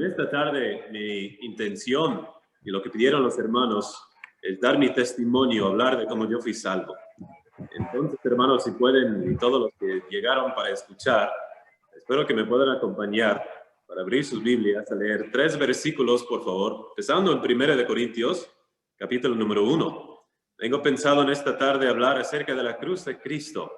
esta tarde mi intención y lo que pidieron los hermanos es dar mi testimonio, hablar de cómo yo fui salvo. Entonces, hermanos, si pueden, y todos los que llegaron para escuchar, espero que me puedan acompañar para abrir sus Biblias, a leer 3 versículos, por favor, empezando en 1 Corintios, capítulo número 1. Tengo pensado en esta tarde hablar acerca de la cruz de Cristo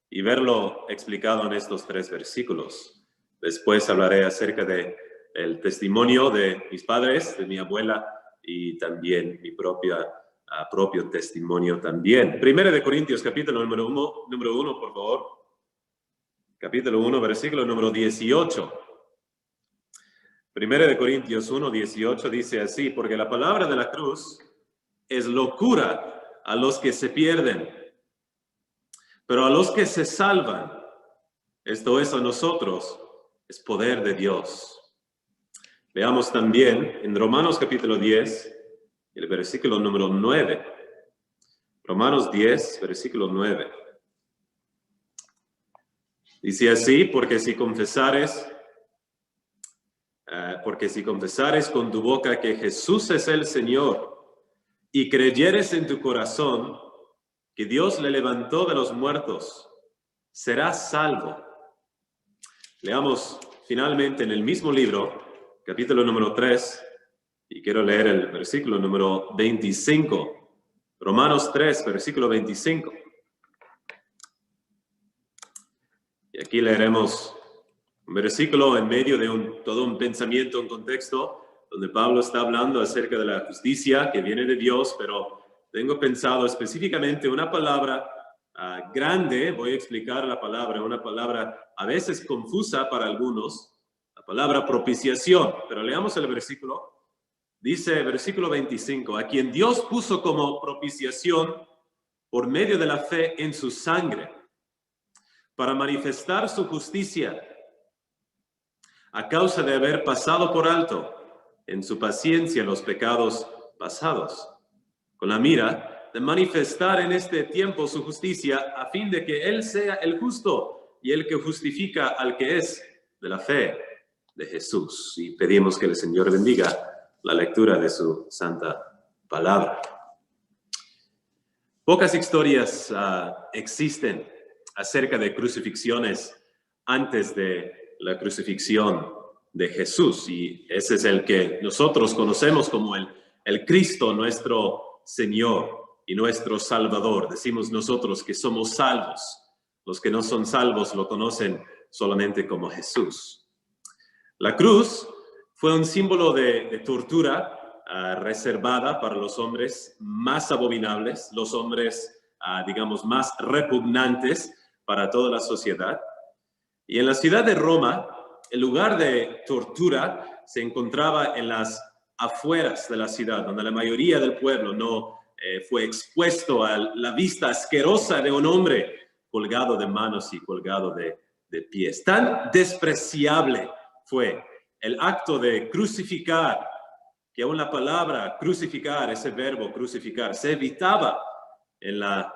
y verlo explicado en estos 3 versículos. Después hablaré acerca del testimonio de mis padres, de mi abuela y también mi propio testimonio también. 1 Corintios, capítulo número 1, por favor. Capítulo 1, versículo número 18. 1 Corintios 1, 18 dice así: porque la palabra de la cruz es locura a los que se pierden, pero a los que se salvan, esto es a nosotros, es poder de Dios. Veamos también en Romanos capítulo 10, el versículo número 9. Romanos 10, versículo 9. Dice así: porque si confesares con tu boca que Jesús es el Señor y creyeres en tu corazón que Dios le levantó de los muertos, serás salvo. Leamos finalmente en el mismo libro, capítulo número 3, y quiero leer el versículo número 25. Romanos 3, versículo 25. Y aquí leeremos un versículo en medio de todo un pensamiento, un contexto, donde Pablo está hablando acerca de la justicia que viene de Dios, pero tengo pensado específicamente una palabra grande. Voy a explicar la palabra, una palabra a veces confusa para algunos, la palabra propiciación. Pero leamos el versículo. Dice, versículo 25, a quien Dios puso como propiciación por medio de la fe en su sangre, para manifestar su justicia, a causa de haber pasado por alto en su paciencia los pecados pasados, con la mira de manifestar en este tiempo su justicia, a fin de que Él sea el justo y el que justifica al que es de la fe de Jesús. Y pedimos que el Señor bendiga la lectura de su santa palabra. Pocas historias existen acerca de crucifixiones antes de la crucifixión de Jesús, y ese es el que nosotros conocemos como el Cristo, nuestro Señor y nuestro Salvador. Decimos nosotros que somos salvos. Los que no son salvos lo conocen solamente como Jesús. La cruz fue un símbolo de tortura reservada para los hombres más abominables, los hombres, digamos, más repugnantes para toda la sociedad. Y en la ciudad de Roma, el lugar de tortura se encontraba en las afueras de la ciudad, donde la mayoría del pueblo no fue expuesto a la vista asquerosa de un hombre colgado de manos y colgado de pies. Tan despreciable fue el acto de crucificar, que aún la palabra crucificar, ese verbo crucificar, se evitaba en la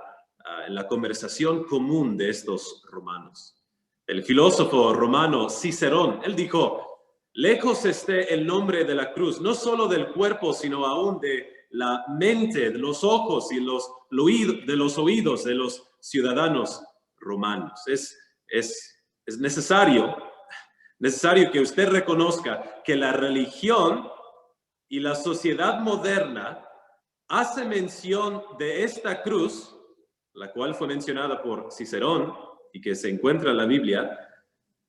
conversación común de estos romanos. El filósofo romano Cicerón, él dijo: lejos esté el nombre de la cruz, no solo del cuerpo, sino aún de la mente, de los ojos y de los oídos de los ciudadanos romanos. Es necesario que usted reconozca que la religión y la sociedad moderna hace mención de esta cruz, la cual fue mencionada por Cicerón y que se encuentra en la Biblia,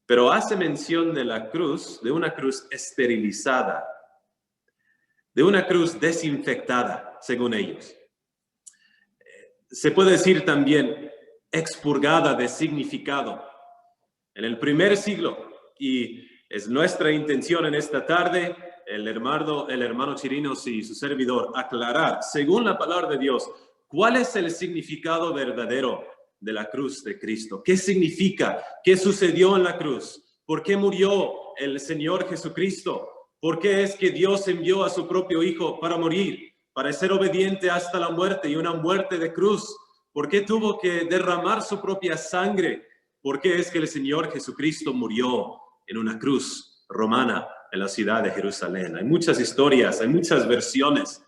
pero hace mención de la cruz, de una cruz esterilizada, de una cruz desinfectada, según ellos. Se puede decir también expurgada de significado. En el primer siglo, y es nuestra intención en esta tarde, el hermano Chirinos y su servidor, aclarar, según la palabra de Dios, cuál es el significado verdadero de la cruz de Cristo. ¿Qué significa? ¿Qué sucedió en la cruz? ¿Por qué murió el Señor Jesucristo? ¿Por qué es que Dios envió a su propio Hijo para morir, para ser obediente hasta la muerte y una muerte de cruz? ¿Por qué tuvo que derramar su propia sangre? ¿Por qué es que el Señor Jesucristo murió en una cruz romana, en la ciudad de Jerusalén. Hay muchas historias, hay muchas versiones,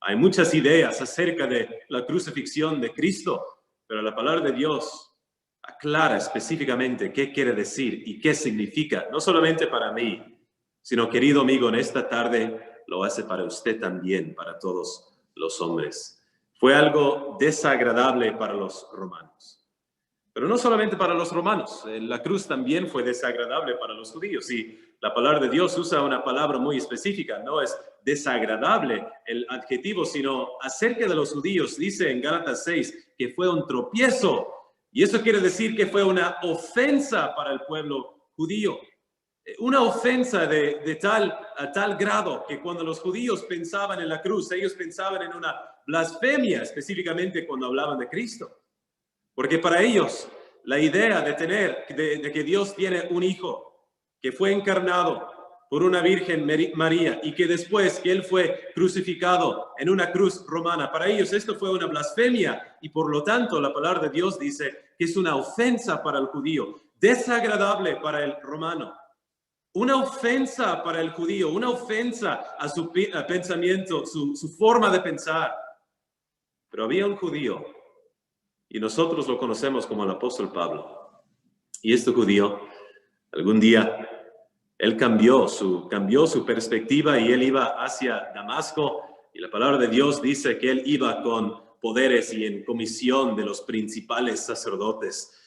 hay muchas ideas acerca de la crucifixión de Cristo, pero la palabra de Dios aclara específicamente qué quiere decir y qué significa, no solamente para mí, sino, querido amigo, en esta tarde lo hace para usted también, para todos los hombres. Fue algo desagradable para los romanos. Pero no solamente para los romanos, la cruz también fue desagradable para los judíos. Y la palabra de Dios usa una palabra muy específica, no es desagradable el adjetivo, sino acerca de los judíos, dice en Gálatas 6 que fue un tropiezo. Y eso quiere decir que fue una ofensa para el pueblo judío. Una ofensa a tal grado que cuando los judíos pensaban en la cruz, ellos pensaban en una blasfemia, específicamente cuando hablaban de Cristo. Porque para ellos la idea de que Dios tiene un hijo que fue encarnado por una Virgen María y que después que él fue crucificado en una cruz romana, para ellos esto fue una blasfemia y por lo tanto la palabra de Dios dice que es una ofensa para el judío, desagradable para el romano, una ofensa para el judío, una ofensa a su pensamiento, su forma de pensar. Pero había un judío y nosotros lo conocemos como el apóstol Pablo. Y este judío, algún día, él cambió su perspectiva y él iba hacia Damasco. Y la palabra de Dios dice que él iba con poderes y en comisión de los principales sacerdotes.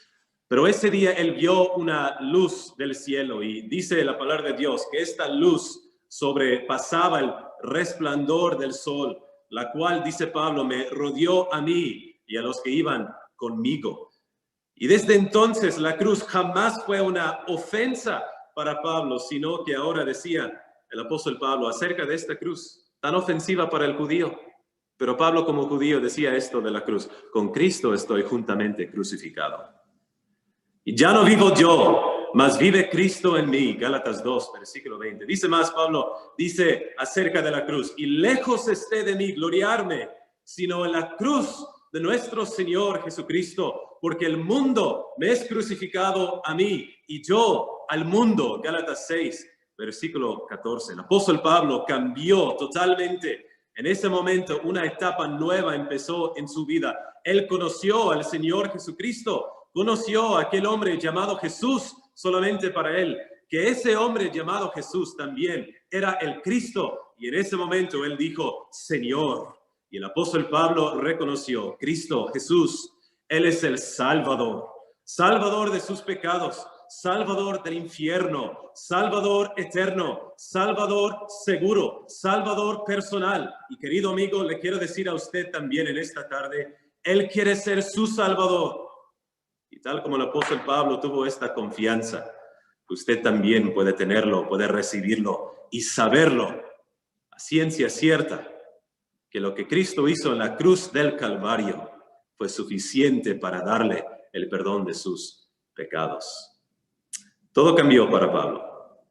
Pero ese día él vio una luz del cielo y dice la palabra de Dios que esta luz sobrepasaba el resplandor del sol, la cual, dice Pablo, me rodeó a mí y a los que iban conmigo. Y desde entonces la cruz jamás fue una ofensa para Pablo, sino que ahora decía el apóstol Pablo acerca de esta cruz, tan ofensiva para el judío. Pero Pablo como judío decía esto de la cruz: con Cristo estoy juntamente crucificado. Y ya no vivo yo, mas vive Cristo en mí. Gálatas 2, versículo 20. Dice más Pablo, dice acerca de la cruz: y lejos esté de mí gloriarme, sino en la cruz de nuestro Señor Jesucristo, porque el mundo me es crucificado a mí y yo al mundo. Gálatas 6, versículo 14. El apóstol Pablo cambió totalmente. En ese momento una etapa nueva empezó en su vida. Él conoció al Señor Jesucristo. Conoció a aquel hombre llamado Jesús solamente para él, que ese hombre llamado Jesús también era el Cristo. Y en ese momento él dijo, Señor. Y el apóstol Pablo reconoció, Cristo, Jesús, Él es el Salvador, Salvador de sus pecados, Salvador del infierno, Salvador eterno, Salvador seguro, Salvador personal. Y querido amigo, le quiero decir a usted también en esta tarde, Él quiere ser su Salvador. Y tal como el apóstol Pablo tuvo esta confianza, usted también puede tenerlo, puede recibirlo y saberlo a ciencia cierta, que lo que Cristo hizo en la cruz del Calvario fue suficiente para darle el perdón de sus pecados. Todo cambió para Pablo.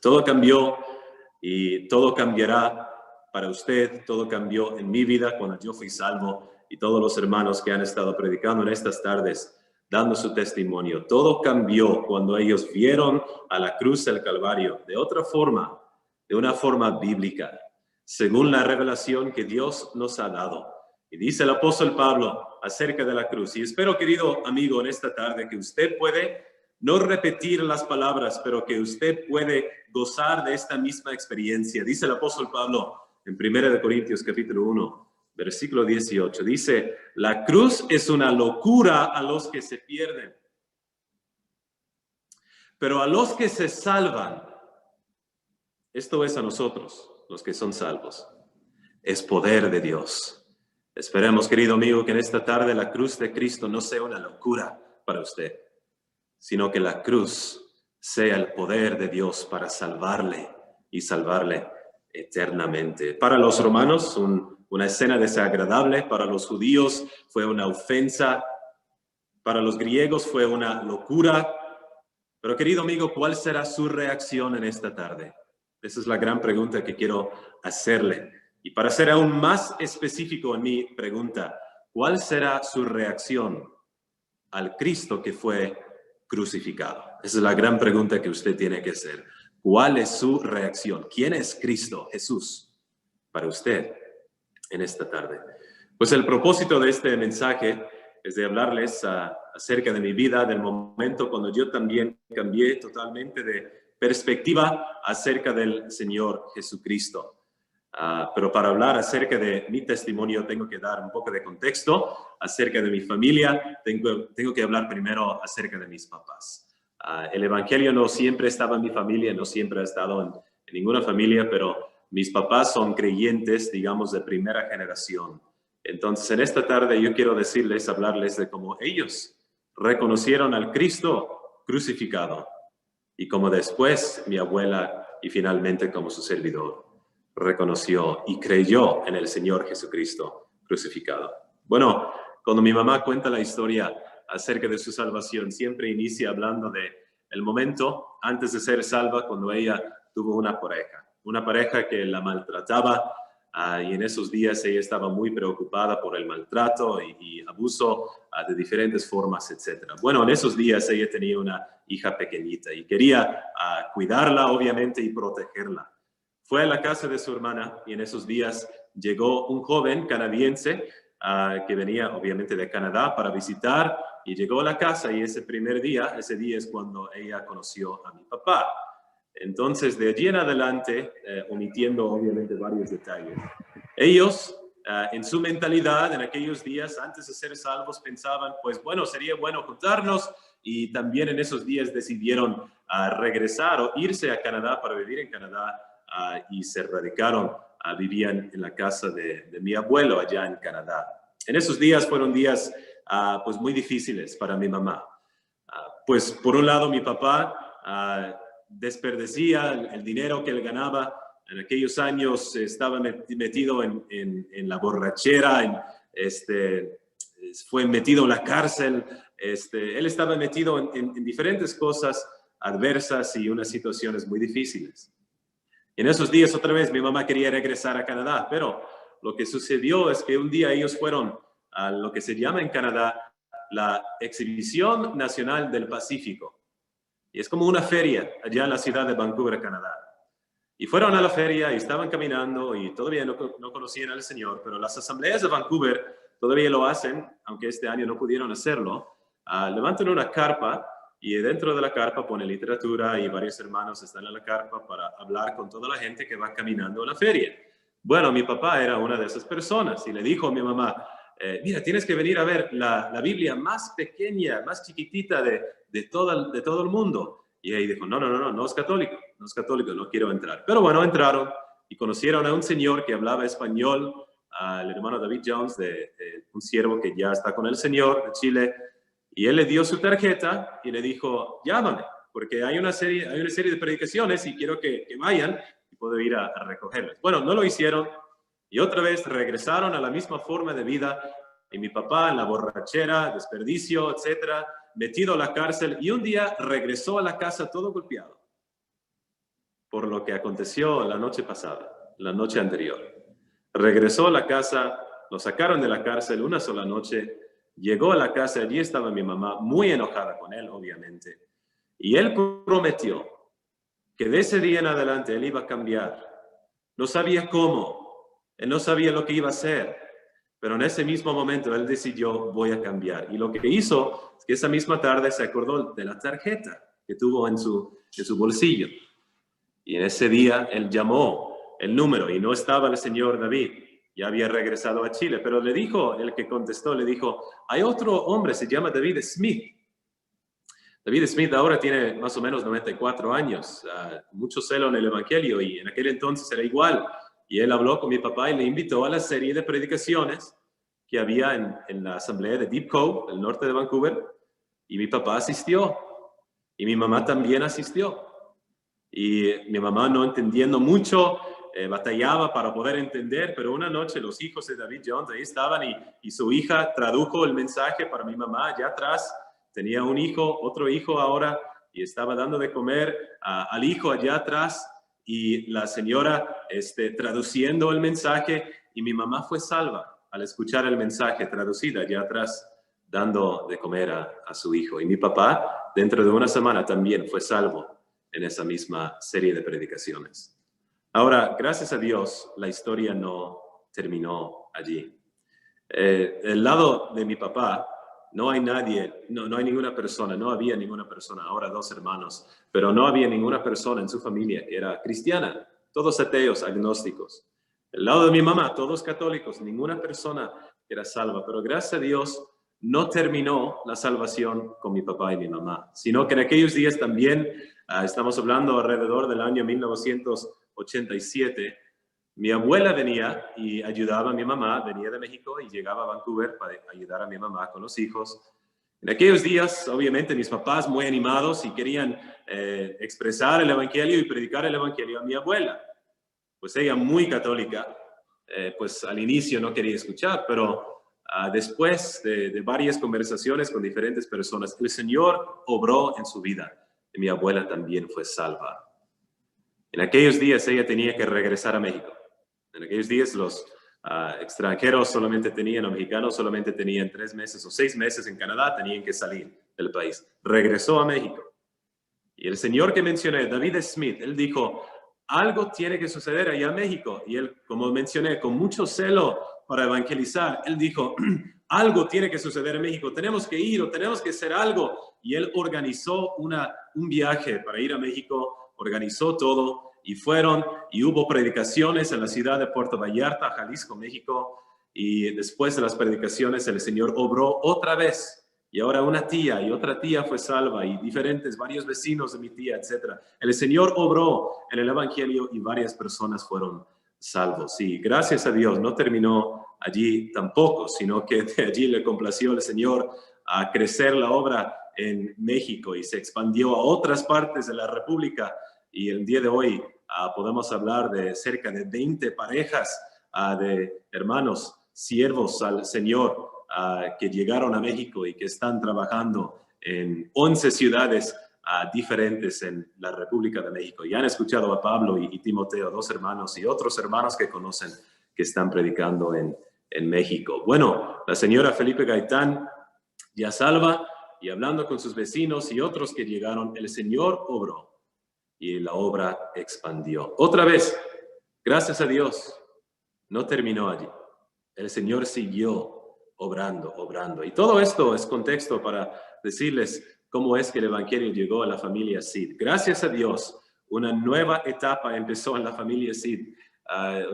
Todo cambió y todo cambiará para usted. Todo cambió en mi vida cuando yo fui salvo y todos los hermanos que han estado predicando en estas tardes dando su testimonio. Todo cambió cuando ellos vieron a la cruz del Calvario de otra forma, de una forma bíblica, según la revelación que Dios nos ha dado. Y dice el apóstol Pablo acerca de la cruz. Y espero, querido amigo, en esta tarde que usted puede no repetir las palabras, pero que usted puede gozar de esta misma experiencia. Dice el apóstol Pablo en 1 Corintios capítulo 1, versículo 18. Dice, la cruz es una locura a los que se pierden, pero a los que se salvan, esto es a nosotros, los que son salvos, es poder de Dios. Esperemos, querido amigo, que en esta tarde la cruz de Cristo no sea una locura para usted, sino que la cruz sea el poder de Dios para salvarle y salvarle eternamente. Para los romanos, una escena desagradable. Para los judíos fue una ofensa. Para los griegos fue una locura. Pero, querido amigo, ¿cuál será su reacción en esta tarde? Esa es la gran pregunta que quiero hacerle. Y para ser aún más específico en mi pregunta, ¿cuál será su reacción al Cristo que fue crucificado? Esa es la gran pregunta que usted tiene que hacer. ¿Cuál es su reacción? ¿Quién es Cristo, Jesús, para usted en esta tarde? Pues el propósito de este mensaje es de hablarles acerca de mi vida, del momento cuando yo también cambié totalmente de perspectiva acerca del Señor Jesucristo. Pero para hablar acerca de mi testimonio tengo que dar un poco de contexto acerca de mi familia. Tengo que hablar primero acerca de mis papás. El evangelio no siempre estaba en mi familia, no siempre ha estado en ninguna familia, pero mis papás son creyentes, digamos, de primera generación. Entonces, en esta tarde yo quiero hablarles de cómo ellos reconocieron al Cristo crucificado y cómo después mi abuela y finalmente como su servidor reconoció y creyó en el Señor Jesucristo crucificado. Bueno, cuando mi mamá cuenta la historia acerca de su salvación, siempre inicia hablando de el momento antes de ser salva, cuando ella tuvo una pareja que la maltrataba, y en esos días ella estaba muy preocupada por el maltrato y abuso de diferentes formas, etc. Bueno, en esos días ella tenía una hija pequeñita y quería cuidarla, obviamente, y protegerla. Fue a la casa de su hermana y en esos días llegó un joven canadiense que venía obviamente de Canadá para visitar y llegó a la casa y ese día es cuando ella conoció a mi papá. Entonces, de allí en adelante, omitiendo obviamente varios detalles, ellos en su mentalidad en aquellos días antes de ser salvos pensaban, pues bueno, sería bueno juntarnos y también en esos días decidieron regresar o irse a Canadá para vivir en Canadá. Y se radicaron, vivían en la casa de mi abuelo allá en Canadá. En esos días fueron días pues muy difíciles para mi mamá. Pues por un lado mi papá desperdecía el dinero que él ganaba. En aquellos años estaba metido en la borrachera, fue metido en la cárcel. Él estaba metido en diferentes cosas adversas y unas situaciones muy difíciles. En esos días, otra vez, mi mamá quería regresar a Canadá, pero lo que sucedió es que un día ellos fueron a lo que se llama en Canadá la Exhibición Nacional del Pacífico. Y es como una feria allá en la ciudad de Vancouver, Canadá. Y fueron a la feria y estaban caminando y todavía no conocían al Señor, pero las asambleas de Vancouver todavía lo hacen, aunque este año no pudieron hacerlo. Levantan una carpa y dentro de la carpa pone literatura y varios hermanos están en la carpa para hablar con toda la gente que va caminando a la feria. Bueno, mi papá era una de esas personas y le dijo a mi mamá, mira, tienes que venir a ver la Biblia más pequeña, más chiquitita de todo el mundo. Y ella dijo, no es católico, no quiero entrar. Pero bueno, entraron y conocieron a un señor que hablaba español, al hermano David Jones, un siervo que ya está con el Señor de Chile. Y él le dio su tarjeta y le dijo, llámame, porque hay una serie de predicaciones y quiero que vayan y puedo ir a recogerlas. Bueno, no lo hicieron y otra vez regresaron a la misma forma de vida y mi papá en la borrachera, desperdicio, etcétera, metido a la cárcel y un día regresó a la casa todo golpeado por lo que aconteció la noche pasada, la noche anterior. Regresó a la casa, lo sacaron de la cárcel una sola noche. Llegó a la casa, allí estaba mi mamá, muy enojada con él, obviamente. Y él prometió que de ese día en adelante él iba a cambiar. No sabía cómo, él no sabía lo que iba a hacer, pero en ese mismo momento él decidió, voy a cambiar. Y lo que hizo es que esa misma tarde se acordó de la tarjeta que tuvo en su bolsillo. Y en ese día él llamó el número y no estaba el señor David. Ya había regresado a Chile, pero el que contestó, le dijo, hay otro hombre, se llama David Smith. David Smith ahora tiene más o menos 94 años, mucho celo en el evangelio y en aquel entonces era igual. Y él habló con mi papá y le invitó a la serie de predicaciones que había en la asamblea de Deep Cove, el norte de Vancouver. Y mi papá asistió y mi mamá también asistió. Y mi mamá no entendiendo mucho, batallaba para poder entender, pero una noche los hijos de David Jones ahí estaban y su hija tradujo el mensaje para mi mamá allá atrás. Tenía un hijo, otro hijo ahora, y estaba dando de comer al hijo allá atrás y la señora traduciendo el mensaje y mi mamá fue salva al escuchar el mensaje traducido allá atrás, dando de comer a su hijo. Y mi papá, dentro de una semana también fue salvo en esa misma serie de predicaciones. Ahora, gracias a Dios, la historia no terminó allí. Del lado de mi papá, no hay nadie, no hay ninguna persona, no había ninguna persona, ahora 2 hermanos, pero no había ninguna persona en su familia que era cristiana, todos ateos, agnósticos. Del lado de mi mamá, todos católicos, ninguna persona era salva, pero gracias a Dios no terminó la salvación con mi papá y mi mamá, sino que en aquellos días también, estamos hablando alrededor del año 1987, mi abuela venía y ayudaba a mi mamá, venía de México y llegaba a Vancouver para ayudar a mi mamá con los hijos. En aquellos días, obviamente, mis papás muy animados y querían expresar el evangelio y predicar el evangelio a mi abuela. Pues ella muy católica, pues al inicio no quería escuchar, pero después de varias conversaciones con diferentes personas, el Señor obró en su vida y mi abuela también fue salva. En aquellos días ella tenía que regresar a México. En aquellos días los extranjeros solamente tenían, o mexicanos solamente tenían 3 meses o 6 meses en Canadá, tenían que salir del país. Regresó a México. Y el señor que mencioné, David Smith, él dijo, algo tiene que suceder allá en México. Y él, como mencioné, con mucho celo para evangelizar, él dijo, algo tiene que suceder en México, tenemos que ir o tenemos que hacer algo. Y él organizó un viaje para ir a México, organizó todo y fueron y hubo predicaciones en la ciudad de Puerto Vallarta, Jalisco, México. Y después de las predicaciones el Señor obró otra vez. Y ahora una tía y otra tía fue salva y varios vecinos de mi tía, etc. El Señor obró en el Evangelio y varias personas fueron salvos. Y gracias a Dios no terminó allí tampoco, sino que de allí le complació al Señor a crecer la obra en México y se expandió a otras partes de la República. Y el día de hoy podemos hablar de cerca de 20 parejas de hermanos, siervos al Señor, que llegaron a México y que están trabajando en 11 ciudades diferentes en la República de México. Ya han escuchado a Pablo y Timoteo, 2 hermanos y otros hermanos que conocen que están predicando en México. Bueno, la señora Felipe Gaitán ya salva y hablando con sus vecinos y otros que llegaron, el Señor obró y la obra expandió. Otra vez, gracias a Dios, no terminó allí. El Señor siguió obrando. Y todo esto es contexto para decirles cómo es que el Evangelio llegó a la familia Sid. Gracias a Dios, una nueva etapa empezó en la familia Sid.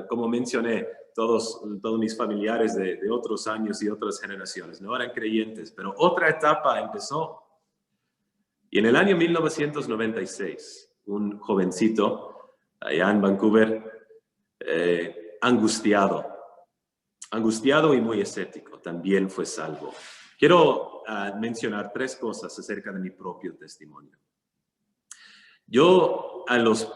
Como mencioné, todos mis familiares de otros años y otras generaciones no eran creyentes, pero otra etapa empezó. Y en el año 1996, un jovencito allá en Vancouver, angustiado y muy escéptico, también fue salvo. Quiero mencionar 3 cosas acerca de mi propio testimonio. Yo a los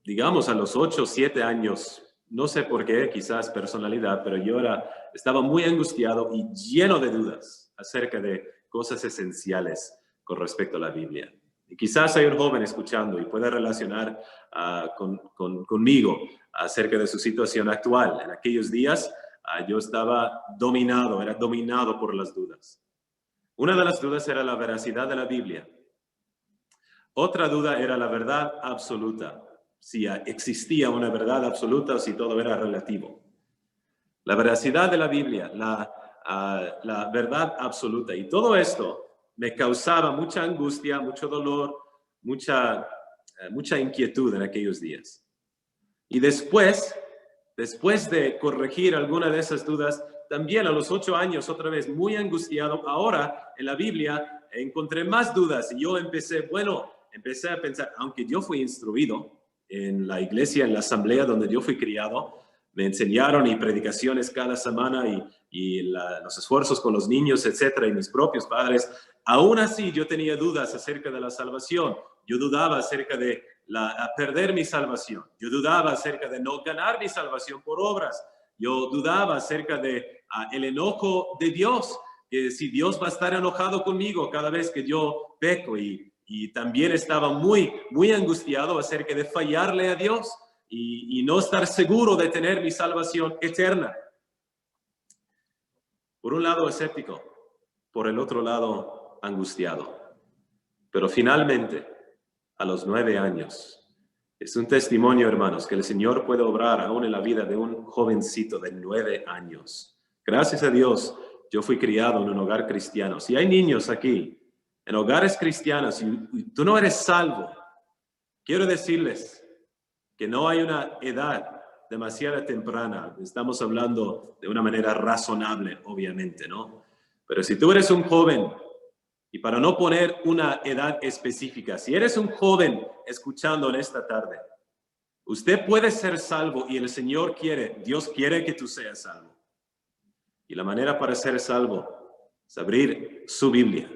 8 o 7 años, no sé por qué, quizás personalidad, pero yo estaba muy angustiado y lleno de dudas acerca de cosas esenciales con respecto a la Biblia. Y quizás hay un joven escuchando y puede relacionar conmigo acerca de su situación actual. En aquellos días yo era dominado por las dudas. Una de las dudas era la veracidad de la Biblia. Otra duda era la verdad absoluta, si existía una verdad absoluta o si todo era relativo. La veracidad de la Biblia, la verdad absoluta. Y todo esto me causaba mucha angustia, mucho dolor, mucha inquietud en aquellos días. Y después de corregir alguna de esas dudas, también a los 8 años, otra vez muy angustiado, ahora en la Biblia encontré más dudas y yo empecé a pensar, aunque yo fui instruido en la iglesia, en la asamblea donde yo fui criado, me enseñaron y predicaciones cada semana y los esfuerzos con los niños, etcétera, y mis propios padres, aún así yo tenía dudas acerca de la salvación. Yo dudaba acerca de perder mi salvación. Yo dudaba acerca de no ganar mi salvación por obras. Yo dudaba acerca de el enojo de Dios, que si Dios va a estar enojado conmigo cada vez que yo peco, y también estaba muy angustiado acerca de fallarle a Dios y no estar seguro de tener mi salvación eterna. Por un lado escéptico, por el otro lado angustiado. Pero finalmente a los 9 años. Es un testimonio, hermanos, que el Señor puede obrar aún en la vida de un jovencito de 9 años. Gracias a Dios, yo fui criado en un hogar cristiano. Si hay niños aquí, en hogares cristianos, y tú no eres salvo, quiero decirles que no hay una edad demasiado temprana. Estamos hablando de una manera razonable, obviamente, ¿no? Pero si tú eres un joven, y para no poner una edad específica, si eres un joven escuchando en esta tarde, usted puede ser salvo y el Señor quiere, Dios quiere que tú seas salvo. Y la manera para ser salvo es abrir su Biblia.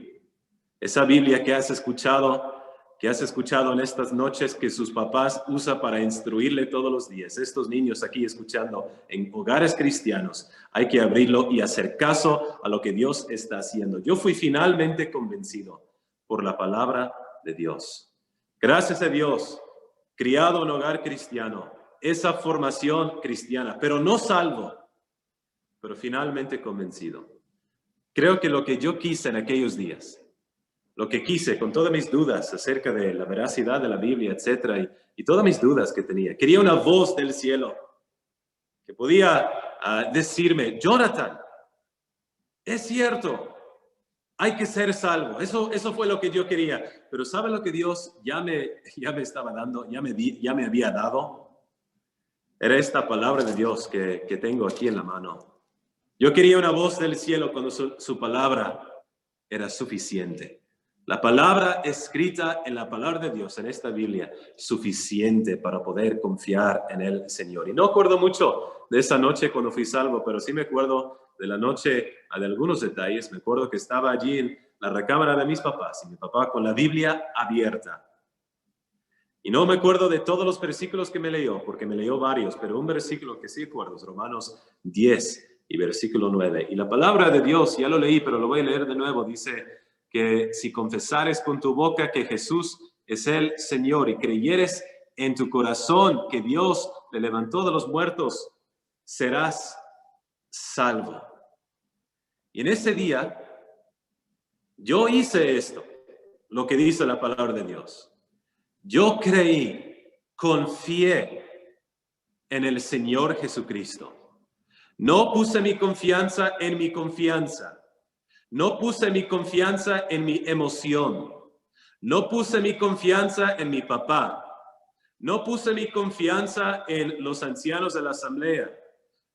Esa Biblia que has escuchado en estas noches que sus papás usan para instruirle todos los días. Estos niños aquí escuchando en hogares cristianos, hay que abrirlo y hacer caso a lo que Dios está haciendo. Yo fui finalmente convencido por la palabra de Dios. Gracias a Dios, criado en hogar cristiano, esa formación cristiana, pero no salvo, pero finalmente convencido. Creo que lo que yo quise en aquellos días, lo que quise con todas mis dudas acerca de la veracidad de la Biblia, etcétera, y todas mis dudas que tenía. Quería una voz del cielo que podía decirme, Jonathan, es cierto, hay que ser salvo. Eso fue lo que yo quería. Pero ¿sabe lo que Dios ya me estaba dando, ya me había dado? Era esta palabra de Dios que tengo aquí en la mano. Yo quería una voz del cielo cuando su palabra era suficiente. La palabra escrita en la palabra de Dios, en esta Biblia, suficiente para poder confiar en el Señor. Y no acuerdo mucho de esa noche cuando fui salvo, pero sí me acuerdo de la noche, de algunos detalles. Me acuerdo que estaba allí en la recámara de mis papás y mi papá con la Biblia abierta. Y no me acuerdo de todos los versículos que me leyó, porque me leyó varios, pero un versículo que sí acuerdo es Romanos 10 y versículo 9. Y la palabra de Dios, ya lo leí, pero lo voy a leer de nuevo, dice que si confesares con tu boca que Jesús es el Señor y creyeres en tu corazón que Dios le levantó de los muertos, serás salvo. Y en ese día, yo hice esto, lo que dice la palabra de Dios. Yo creí, confié en el Señor Jesucristo. No puse mi confianza en mi confianza. No puse mi confianza en mi emoción. No puse mi confianza en mi papá. No puse mi confianza en los ancianos de la asamblea.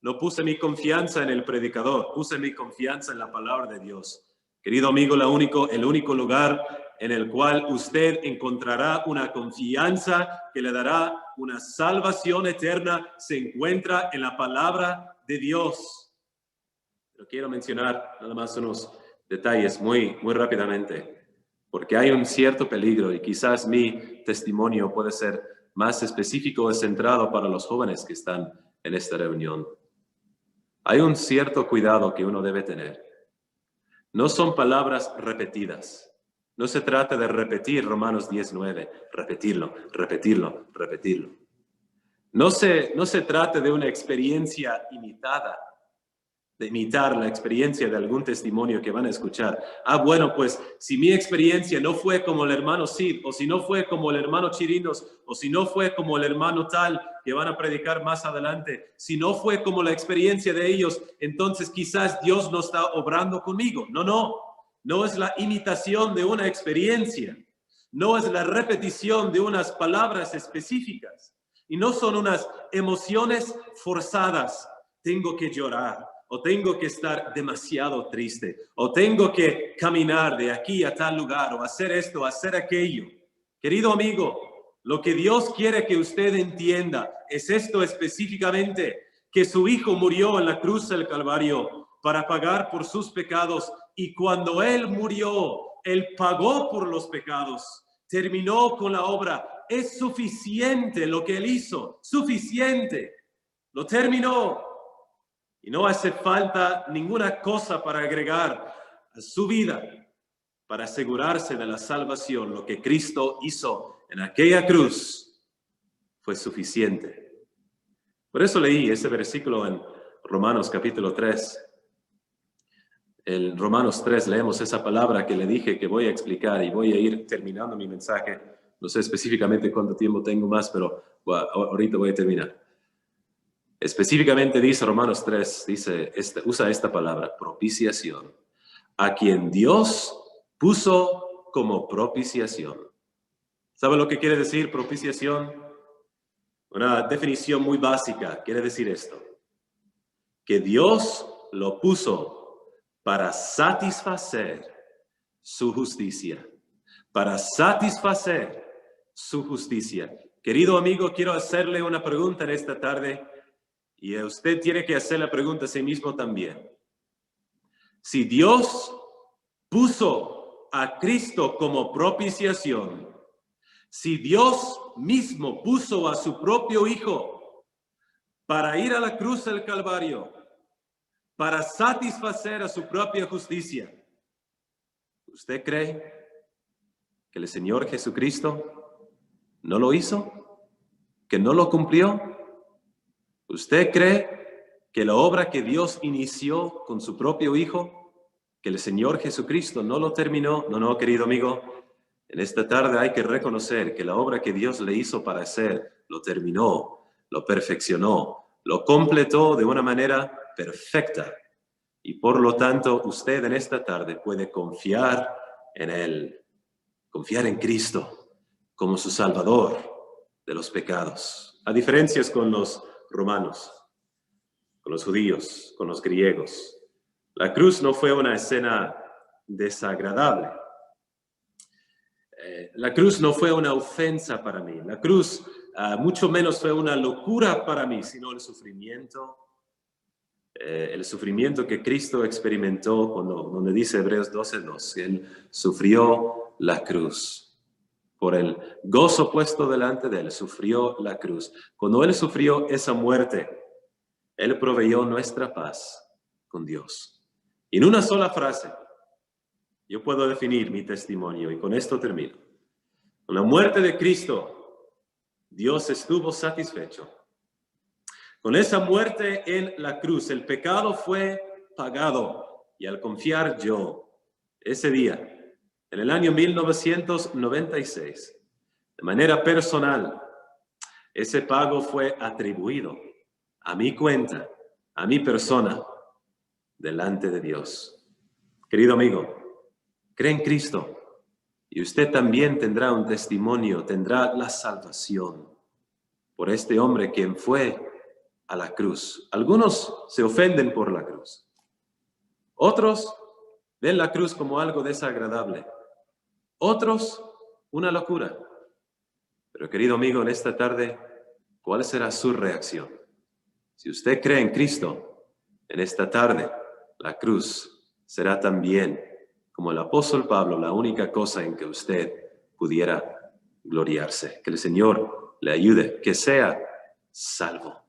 No puse mi confianza en el predicador. Puse mi confianza en la palabra de Dios. Querido amigo, el único lugar en el cual usted encontrará una confianza que le dará una salvación eterna se encuentra en la palabra de Dios. Pero quiero mencionar nada más unos detalles muy rápidamente, porque hay un cierto peligro y quizás mi testimonio puede ser más específico y centrado para los jóvenes que están en esta reunión. Hay un cierto cuidado que uno debe tener. No son palabras repetidas. No se trata de repetir Romanos 10:9, repetirlo. No se trata de una experiencia imitada, de imitar la experiencia de algún testimonio que van a escuchar. Bueno, pues si mi experiencia no fue como el hermano Sid, o si no fue como el hermano Chirinos, o si no fue como el hermano tal que van a predicar más adelante, si no fue como la experiencia de ellos, entonces quizás Dios no está obrando conmigo. No es la imitación de una experiencia, no es la repetición de unas palabras específicas, y no son unas emociones forzadas. Tengo que llorar, o tengo que estar demasiado triste, o tengo que caminar de aquí a tal lugar, o hacer esto, o hacer aquello. Querido amigo, lo que Dios quiere que usted entienda es esto específicamente, que su Hijo murió en la cruz del Calvario para pagar por sus pecados, y cuando Él murió, Él pagó por los pecados, terminó con la obra. Es suficiente lo que Él hizo, suficiente, lo terminó. Y no hace falta ninguna cosa para agregar a su vida para asegurarse de la salvación. Lo que Cristo hizo en aquella cruz fue suficiente. Por eso leí ese versículo en Romanos capítulo 3. En Romanos 3 leemos esa palabra que le dije que voy a explicar y voy a ir terminando mi mensaje. No sé específicamente cuánto tiempo tengo más, pero ahorita voy a terminar. Específicamente dice Romanos 3, usa esta palabra, propiciación, a quien Dios puso como propiciación. ¿Sabe lo que quiere decir propiciación? Una definición muy básica quiere decir esto, que Dios lo puso para satisfacer su justicia, para satisfacer su justicia. Querido amigo, quiero hacerle una pregunta en esta tarde y usted tiene que hacer la pregunta a sí mismo también. Si Dios puso a Cristo como propiciación, si Dios mismo puso a su propio Hijo para ir a la cruz del Calvario, para satisfacer a su propia justicia, ¿usted cree que el Señor Jesucristo no lo hizo? ¿Que no lo cumplió? ¿Usted cree que la obra que Dios inició con su propio Hijo, que el Señor Jesucristo no lo terminó? No, querido amigo, en esta tarde hay que reconocer que la obra que Dios le hizo para hacer, lo terminó, lo perfeccionó, lo completó de una manera perfecta. Y por lo tanto, usted en esta tarde puede confiar en Él, confiar en Cristo como su Salvador de los pecados. A diferencias con los romanos, con los judíos, con los griegos, la cruz no fue una escena desagradable. La cruz no fue una ofensa para mí. La cruz mucho menos fue una locura para mí, sino el sufrimiento que Cristo experimentó donde dice Hebreos 12:2, Él sufrió la cruz. Por el gozo puesto delante de Él, sufrió la cruz. Cuando Él sufrió esa muerte, Él proveyó nuestra paz con Dios. Y en una sola frase, yo puedo definir mi testimonio y con esto termino. Con la muerte de Cristo, Dios estuvo satisfecho. Con esa muerte en la cruz, el pecado fue pagado. Y al confiar yo, ese día, en el año 1996, de manera personal, ese pago fue atribuido a mi cuenta, a mi persona, delante de Dios. Querido amigo, cree en Cristo y usted también tendrá un testimonio, tendrá la salvación por este hombre quien fue a la cruz. Algunos se ofenden por la cruz. Otros ven la cruz como algo desagradable. Otros, una locura. Pero querido amigo, en esta tarde, ¿cuál será su reacción? Si usted cree en Cristo, en esta tarde, la cruz será también, como el apóstol Pablo, la única cosa en que usted pudiera gloriarse. Que el Señor le ayude, que sea salvo.